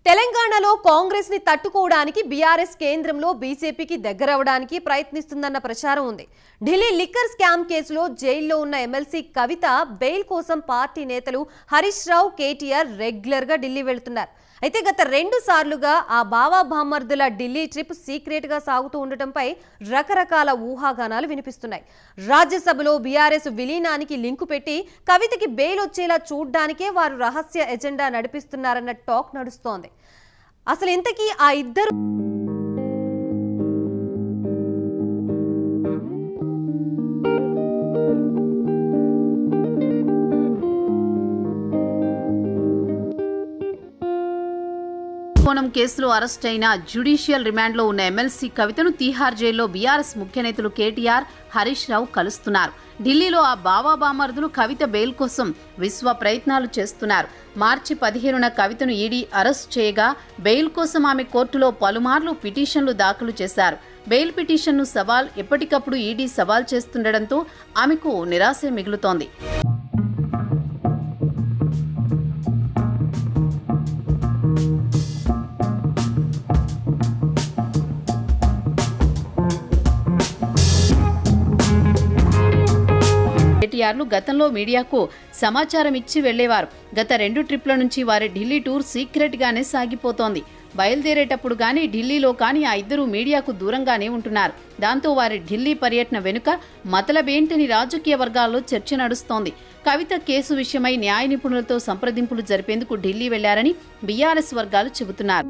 తెలంగాణలో కాంగ్రెస్ ని తట్టుకోవడానికి బీఆర్ఎస్ కేంద్రంలో బీజేపీకి దగ్గరవడానికి ప్రయత్నిస్తుందన్న ప్రచారం ఉంది. ఢిల్లీ లిక్కర్ స్కామ్ కేసులో జైల్లో ఉన్న ఎమ్మెల్సీ కవిత బెయిల్ కోసం పార్టీ నేతలు హరీష్ రావు, కేటీఆర్ రెగ్యులర్ గా ఢిల్లీ వెళ్తున్నారు. అయితే గత 2 సార్లుగా ఆ బావా బామ్మర్దుల ఢిల్లీ ట్రిప్ సీక్రెట్ గా సాగుతూ ఉండటంపై రకరకాల ఊహాగానాలు వినిపిస్తున్నాయి. రాజ్యసభలో బీఆర్ఎస్ విలీనానికి లింకు పెట్టి కవితకి బెయిల్ వచ్చేలా చూడ్డానికే వారు రహస్య ఎజెండా నడిపిస్తున్నారన్న టాక్ నడుస్తోంది. అసలు ఇంతకీ ఆ ఇద్దరు కోణం కేసులో అరెస్ట్ అయిన జ్యుడిషియల్ రిమాండ్లో ఉన్న ఎమ్మెల్సీ కవితను తీహార్ జైల్లో బీఆర్ఎస్ ముఖ్య నేతలు కేటీఆర్, హరీష్ రావు కలుస్తున్నారు. ఢిల్లీలో ఆ బావా బామర్దులు కవిత బెయిల్ కోసం విశ్వ ప్రయత్నాలు చేస్తున్నారు. మార్చి 15న కవితను ఈడీ అరెస్ట్ చేయగా బెయిల్ కోసం ఆమె కోర్టులో పలుమార్లు పిటిషన్లు దాఖలు చేశారు. బెయిల్ పిటిషన్ను ఎప్పటికప్పుడు ఈడీ సవాల్ చేస్తుండటంతో ఆమెకు నిరాశే మిగులుతోంది. కేటీఆర్లు గతంలో మీడియాకు సమాచారం ఇచ్చి వెళ్లేవారు. గత 2 ట్రిప్ల నుంచి వారి ఢిల్లీ టూర్ సీక్రెట్ గానే సాగిపోతోంది. బయలుదేరేటప్పుడు కానీ ఢిల్లీలో కానీ ఆ ఇద్దరు మీడియాకు దూరంగానే ఉంటున్నారు. దాంతో వారి ఢిల్లీ పర్యటన వెనుక మతలబేంటని రాజకీయ వర్గాల్లో చర్చ నడుస్తోంది. కవిత కేసు విషయమై న్యాయ నిపుణులతో సంప్రదింపులు జరిపేందుకు ఢిల్లీ వెళ్లారని బీఆర్ఎస్ వర్గాలు చెబుతున్నారు.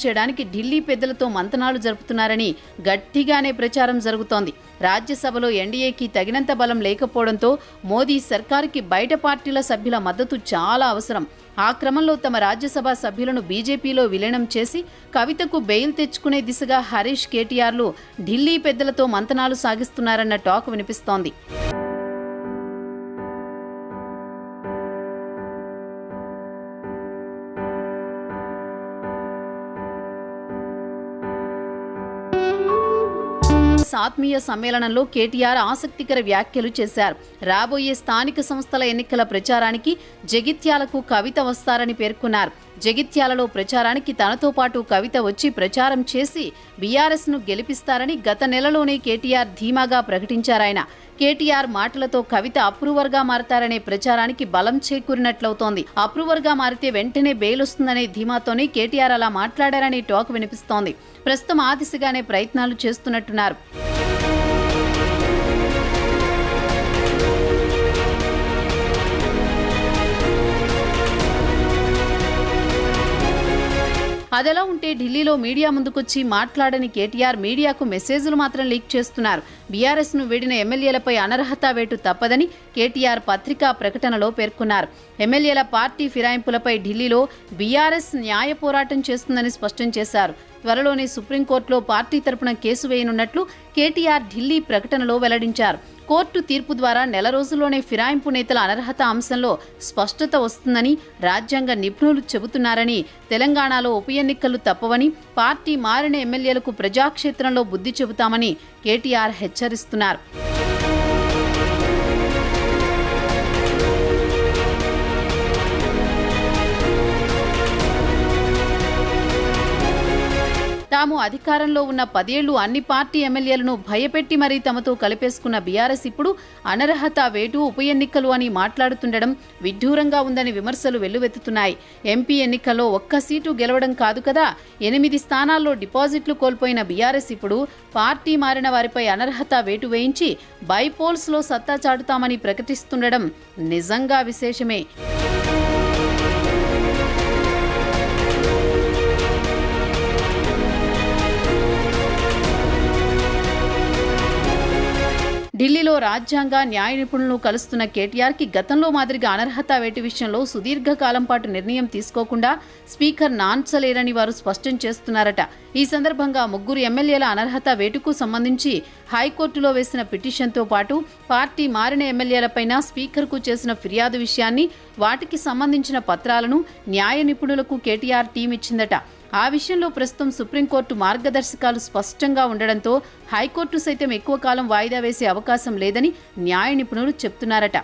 చేయడానికి ఢిల్లీ పెద్దలతో మంతనాలు జరుపుతున్నారని గట్టిగానే ప్రచారం జరుగుతోంది. రాజ్యసభలో ఎన్డీఏకి తగినంత బలం లేకపోవడంతో మోదీ సర్కారుకి బయట పార్టీల సభ్యుల మద్దతు చాలా అవసరం. ఆ క్రమంలో తమ రాజ్యసభ సభ్యులను బీజేపీలో విలీనం చేసి కవితకు బెయిల్ తెచ్చుకునే దిశగా హరీష్, కేటీఆర్లు ఢిల్లీ పెద్దలతో మంతనాలు సాగిస్తున్నారన్న టాక్ వినిపిస్తోంది. ఆత్మీయ సమ్మేళనంలో కేటీఆర్ ఆసక్తికర వ్యాఖ్యలు చేశారు. రాబోయే స్థానిక సంస్థల ఎన్నికల ప్రచారానికి జగిత్యాలకు కవిత వస్తారని పేర్కొన్నారు. జగిత్యాలలో ప్రచారానికి తనతో పాటు కవిత వచ్చి ప్రచారం చేసి బీఆర్ఎస్ ను గెలిపిస్తారని గత నెలలోనే కేటీఆర్ ధీమాగా ప్రకటించారాయన. కేటీఆర్ మాటలతో కవిత అప్రూవర్ గా మారతారనే ప్రచారానికి బలం చేకూరినట్లవుతోంది. అప్రూవర్ గా మారితే వెంటనే బెయిల్ వస్తుందనే ధీమాతోనే కేటీఆర్ అలా మాట్లాడారనే టాక్ వినిపిస్తోంది. ప్రస్తుతం ఆ దిశగానే ప్రయత్నాలు చేస్తున్నట్టున్నారు. అదెలా ఉంటే ఢిల్లీలో మీడియా ముందుకొచ్చి మాట్లాడని కేటీఆర్ మీడియాకు మెసేజ్లు మాత్రం లీక్ చేస్తున్నారు. బీఆర్ఎస్ ను వీడిన ఎమ్మెల్యేలపై అనర్హత వేటు తప్పదని కేటీఆర్ పత్రికా ప్రకటనలో పేర్కొన్నారు. ఎమ్మెల్యేల పార్టీ ఫిరాయింపులపై ఢిల్లీలో బీఆర్ఎస్ న్యాయ పోరాటం చేస్తుందని స్పష్టం చేశారు. త్వరలోనే సుప్రీంకోర్టులో పార్టీ తరపున కేసు వేయనున్నట్లు కేటీఆర్ ఢిల్లీ ప్రకటనలో వెల్లడించారు. కోర్టు తీర్పు ద్వారా నెల రోజుల్లోనే ఫిరాయింపు నేతల అనర్హత అంశంలో స్పష్టత వస్తుందని రాజ్యాంగ నిపుణులు చెబుతున్నారని, తెలంగాణలో ఉప ఎన్నికలు తప్పవని, పార్టీ మారిన ఎమ్మెల్యేలకు ప్రజాక్షేత్రంలో బుద్ధి చెబుతామని కేటీఆర్ హెచ్చరిస్తున్నారు. తాము అధికారంలో ఉన్న 10 ఏళ్లు అన్ని పార్టీ ఎమ్మెల్యేలను భయపెట్టి మరీ తమతో కలిపేసుకున్న బీఆర్ఎస్ ఇప్పుడు అనర్హత వేటు, ఉప ఎన్నికలు అని మాట్లాడుతుండడం విడ్డూరంగా ఉందని విమర్శలు వెల్లువెత్తుతున్నాయి. ఎంపీ ఎన్నికల్లో 1 సీటు గెలవడం కాదు కదా, 8 స్థానాల్లో డిపాజిట్లు కోల్పోయిన బీఆర్ఎస్ ఇప్పుడు పార్టీ మారిన వారిపై అనర్హత వేటు వేయించి బైపోల్స్ లో సత్తా చాటుతామని ప్రకటిస్తుండడం నిజంగా విశేషమే. ఢిల్లీలో రాజ్యాంగ న్యాయ నిపుణులను కలుస్తున్న కేటీఆర్కి గతంలో మాదిరిగా అనర్హత వేటు విషయంలో సుదీర్ఘకాలం పాటు నిర్ణయం తీసుకోకుండా స్పీకర్ నాన్చలేరని వారు స్పష్టం చేస్తున్నారట. ఈ సందర్భంగా 3 ఎమ్మెల్యేల అనర్హత వేటుకు సంబంధించి హైకోర్టులో వేసిన పిటిషన్తో పాటు పార్టీ మారిన ఎమ్మెల్యేలపైన స్పీకర్కు చేసిన ఫిర్యాదు విషయాన్ని, వాటికి సంబంధించిన పత్రాలను న్యాయ నిపుణులకు కేటీఆర్ టీం ఇచ్చిందట. ఆ విషయంలో ప్రస్తుతం సుప్రీంకోర్టు మార్గదర్శకాలు స్పష్టంగా ఉండడంతో హైకోర్టు సైతం ఎక్కువ కాలం వాయిదా వేసే అవకాశం లేదని న్యాయ నిపుణులు చెప్తున్నారట.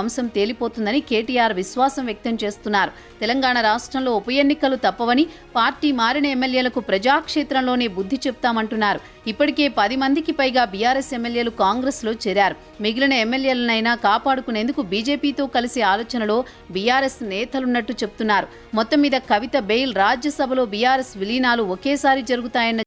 అంశం తేలిపోతుందని కేటీఆర్ విశ్వాసం వ్యక్తం చేస్తున్నారు. తెలంగాణ రాష్ట్రంలో ఉప ఎన్నికలు తప్పవని, పార్టీ మారిన ఎమ్మెల్యేలకు ప్రజాక్షేత్రంలోనే బుద్ధి చెప్తామంటున్నారు. ఇప్పటికే 10 మందికి పైగా బీఆర్ఎస్ ఎమ్మెల్యేలు కాంగ్రెస్లో చేరారు. మిగిలిన ఎమ్మెల్యేలనైనా కాపాడుకునేందుకు బీజేపీతో కలిసి ఆలోచనలో బీఆర్ఎస్ నేతలున్నట్టు చెప్తున్నారు. మొత్తం మీద కవిత బెయిల్, రాజ్యసభలో బీఆర్ఎస్ విలీనాలు ఒకేసారి జరుగుతాయన్న